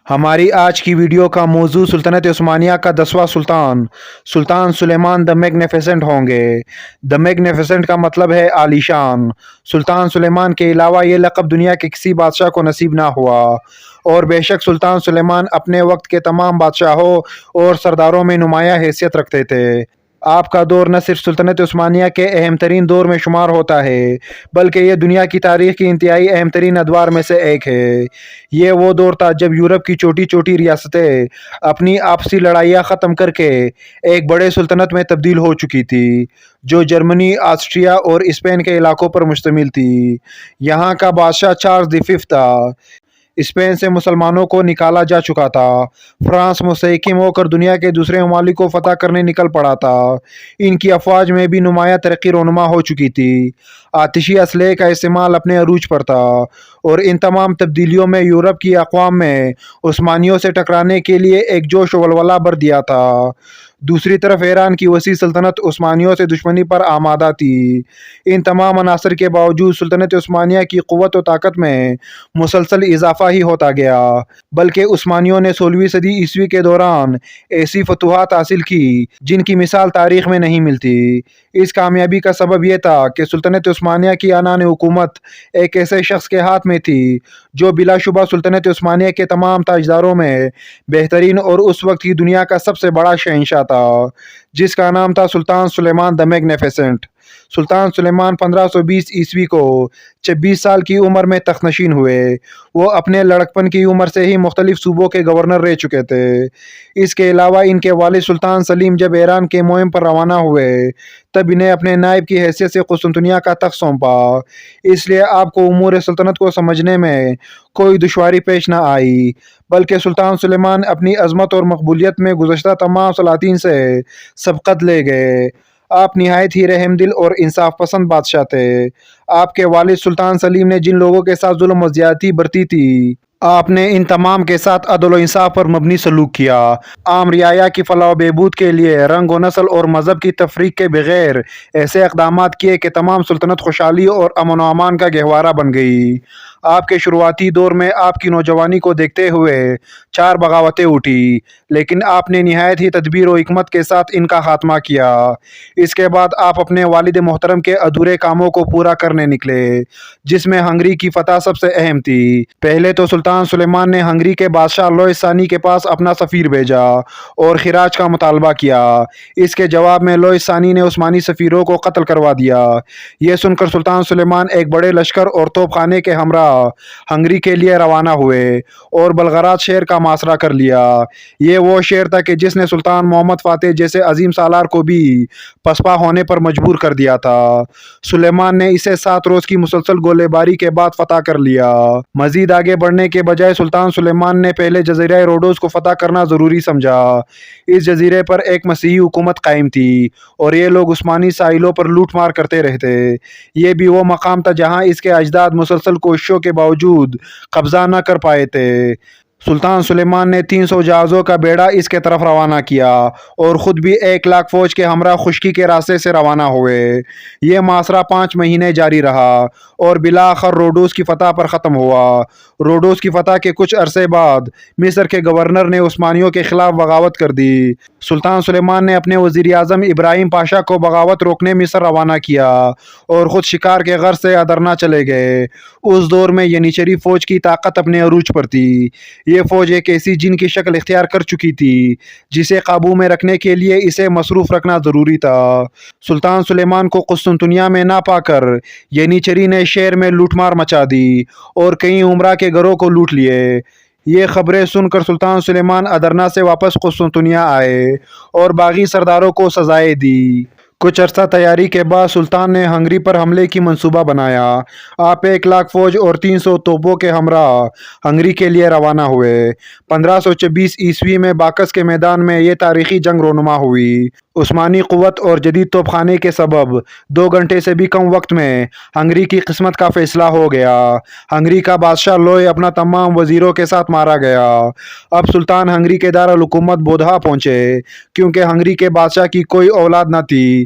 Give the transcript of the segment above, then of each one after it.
ہماری آج کی ویڈیو کا موضوع سلطنت عثمانیہ کا 10واں سلطان سلطان سلیمان دی میگنیفیسنٹ ہوں گے۔ دی میگنیفیسنٹ کا مطلب ہے عالیشان۔ سلطان سلیمان کے علاوہ یہ لقب دنیا کے کسی بادشاہ کو نصیب نہ ہوا، اور بے شک سلطان سلیمان اپنے وقت کے تمام بادشاہوں اور سرداروں میں نمایاں حیثیت رکھتے تھے۔ آپ کا دور نہ صرف سلطنت عثمانیہ کے اہم ترین دور میں شمار ہوتا ہے، بلکہ یہ دنیا کی تاریخ کی انتہائی اہم ترین ادوار میں سے ایک ہے۔ یہ وہ دور تھا جب یورپ کی چھوٹی چھوٹی ریاستیں اپنی آپسی لڑائیاں ختم کر کے ایک بڑے سلطنت میں تبدیل ہو چکی تھی، جو جرمنی، آسٹریا اور اسپین کے علاقوں پر مشتمل تھی۔ یہاں کا بادشاہ چارلز دی ففتھ تھا۔ اسپین سے مسلمانوں کو نکالا جا چکا تھا۔ فرانس مستحکم ہو کر دنیا کے دوسرے ممالک کو فتح کرنے نکل پڑا تھا۔ ان کی افواج میں بھی نمایاں ترقی رونما ہو چکی تھی۔ آتشی اسلحے کا استعمال اپنے عروج پر تھا، اور ان تمام تبدیلیوں میں یورپ کی اقوام میں عثمانیوں سے ٹکرانے کے لیے ایک جوش و ولولہ بھر دیا تھا۔ دوسری طرف ایران کی وسیع سلطنت عثمانیوں سے دشمنی پر آمادہ تھی۔ ان تمام عناصر کے باوجود سلطنت عثمانیہ کی قوت و طاقت میں مسلسل اضافہ ہی ہوتا گیا، بلکہ عثمانیوں نے 16ویں صدی عیسوی کے دوران ایسی فتوحات حاصل کی جن کی مثال تاریخ میں نہیں ملتی۔ اس کامیابی کا سبب یہ تھا کہ سلطنت عثمانیہ کی عنان حکومت ایک ایسے شخص کے ہاتھ میں تھی جو بلا شبہ سلطنت عثمانیہ کے تمام تاجداروں میں بہترین اور اس وقت کی دنیا کا سب سے بڑا شہنشاہ تھا، جس کا نام تھا سلطان سلیمان دی میگنیفیسنٹ۔ سلطان سلیمان 1520 عیسوی کو 26 سال کی عمر میں تخت نشین ہوئے۔ وہ اپنے لڑکپن کی عمر سے ہی مختلف صوبوں کے گورنر رہ چکے تھے۔ اس کے علاوہ ان کے والد سلطان سلیم جب ایران کے مہم پر روانہ ہوئے تب انہیں اپنے نائب کی حیثیت سے قسطنطنیہ کا تخت سونپا۔ اس لیے آپ کو امور سلطنت کو سمجھنے میں کوئی دشواری پیش نہ آئی، بلکہ سلطان سلیمان اپنی عظمت اور مقبولیت میں گزشتہ تمام سلاطین سے سبقت لے گئے۔ آپ نہایت ہی رحم دل اور انصاف پسند بادشاہ تھے۔ آپ کے والد سلطان سلیم نے جن لوگوں کے ساتھ ظلم و زیادتی برتی تھی، آپ نے ان تمام کے ساتھ عدل و انصاف پر مبنی سلوک کیا۔ عام رعایا کی فلاح و بہبود کے لیے رنگ و نسل اور مذہب کی تفریق کے بغیر ایسے اقدامات کیے کہ تمام سلطنت خوشحالی اور امن و امان کا گہوارہ بن گئی۔ آپ کے شروعاتی دور میں آپ کی نوجوانی کو دیکھتے ہوئے 4 بغاوتیں اٹھی، لیکن آپ نے نہایت ہی تدبیر و حکمت کے ساتھ ان کا خاتمہ کیا۔ اس کے بعد آپ اپنے والد محترم کے ادھورے کاموں کو پورا کرنے نکلے، جس میں ہنگری کی فتح سب سے اہم تھی۔ پہلے تو سلطان سلیمان نے ہنگری کے بادشاہ لوئس ثانی کے پاس اپنا سفیر بھیجا اور خراج کا مطالبہ کیا۔ اس کے جواب میں لوئس ثانی نے عثمانی سفیروں کو قتل کروا دیا۔ یہ سن کر سلطان سلیمان ایک بڑے لشکر اور توپ خانے کے ہمراہ ہنگری کے لیے روانہ ہوئے اور بلغراد شہر کا محاصرہ کر لیا۔ یہ وہ شہر تھا کہ جس نے سلطان محمد فاتح جیسے عظیم سالار کو بھی پسپا ہونے پر مجبور کر دیا تھا۔ سلیمان نے اسے 7 روز کی مسلسل گولے باری کے بعد فتح کر لیا۔ مزید آگے بڑھنے کے بجائے سلطان سلیمان نے پہلے جزیرہ روڈوس کو فتح کرنا ضروری سمجھا۔ اس جزیرے پر ایک مسیحی حکومت قائم تھی اور یہ لوگ عثمانی ساحلوں پر لوٹ مار کرتے رہتے۔ یہ بھی وہ مقام تھا جہاں اس کے اجداد مسلسل کوششوں کے باوجود قبضہ نہ کر پائے تھے۔ سلطان سلیمان نے 300 جہازوں کا بیڑا اس کے طرف روانہ کیا اور خود بھی 1 لاکھ فوج کے ہمراہ خشکی کے راستے سے روانہ ہوئے۔ یہ محاصرہ 5 مہینے جاری رہا اور بالآخر روڈوس کی فتح پر ختم ہوا۔ روڈوس کی فتح کے کچھ عرصے بعد مصر کے گورنر نے عثمانیوں کے خلاف بغاوت کر دی۔ سلطان سلیمان نے اپنے وزیر اعظم ابراہیم پاشا کو بغاوت روکنے مصر روانہ کیا اور خود شکار کے غرض سے ادرنا چلے گئے۔ اس دور میں ینیچری فوج کی طاقت اپنے عروج پر تھی۔ یہ فوج ایک ایسی جن کی شکل اختیار کر چکی تھی جسے قابو میں رکھنے کے لیے اسے مصروف رکھنا ضروری تھا۔ سلطان سلیمان کو قسطنطنیہ میں نہ پا کر ینیچری نے شہر میں لوٹ مار مچا دی اور کئی عمرا کے گھروں کو لوٹ لیے۔ یہ خبریں سن کر سلطان سلیمان ادرنا سے واپس قسطنطنیہ آئے اور باغی سرداروں کو سزائیں دی۔ کچھ عرصہ تیاری کے بعد سلطان نے ہنگری پر حملے کی منصوبہ بنایا۔ آپ 1 لاکھ فوج اور 300 توپوں کے ہمراہ ہنگری کے لیے روانہ ہوئے۔ 1526 عیسوی میں باکس کے میدان میں یہ تاریخی جنگ رونما ہوئی۔ عثمانی قوت اور جدید توپ خانے کے سبب 2 گھنٹے سے بھی کم وقت میں ہنگری کی قسمت کا فیصلہ ہو گیا۔ ہنگری کا بادشاہ لوئے اپنا تمام وزیروں کے ساتھ مارا گیا۔ اب سلطان ہنگری کے دارالحکومت بودھا پہنچے، کیونکہ ہنگری کے بادشاہ کی کوئی اولاد نہ تھی،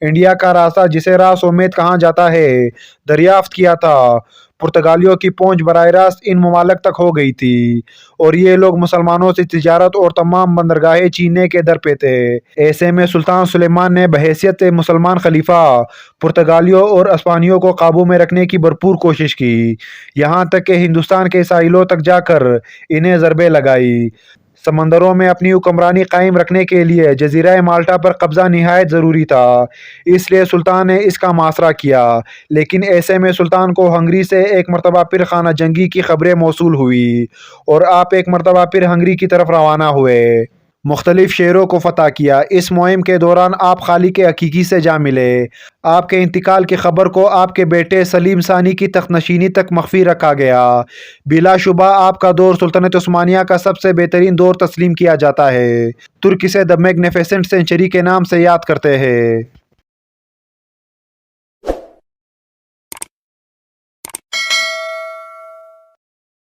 انڈیا کا راستہ، جسے راس امید کہا جاتا ہے، دریافت کیا تھا۔ پرتگالیوں کی پہنچ براہ راست ان ممالک تک ہو گئی تھی اور یہ لوگ مسلمانوں سے تجارت اور تمام بندرگاہیں چیننے کے در پہ تھے۔ ایسے میں سلطان سلیمان نے بحیثیت مسلمان خلیفہ پرتگالیوں اور اسپانیوں کو قابو میں رکھنے کی بھرپور کوشش کی، یہاں تک کہ ہندوستان کے ساحلوں تک جا کر انہیں ضربیں لگائی۔ سمندروں میں اپنی حکمرانی قائم رکھنے کے لیے جزیرہ مالٹا پر قبضہ نہایت ضروری تھا، اس لیے سلطان نے اس کا محاصرہ کیا۔ لیکن ایسے میں سلطان کو ہنگری سے ایک مرتبہ پھر خانہ جنگی کی خبریں موصول ہوئی اور آپ ایک مرتبہ پھر ہنگری کی طرف روانہ ہوئے۔ مختلف شہروں کو فتح کیا۔ اس مہم کے دوران آپ خالق حقیقی سے جا ملے۔ آپ کے انتقال کی خبر کو آپ کے بیٹے سلیم ثانی کی تخت نشینی تک مخفی رکھا گیا۔ بلا شبہ آپ کا دور سلطنت عثمانیہ کا سب سے بہترین دور تسلیم کیا جاتا ہے۔ ترک اسے دی میگنیفیسنٹ سینچری کے نام سے یاد کرتے ہیں۔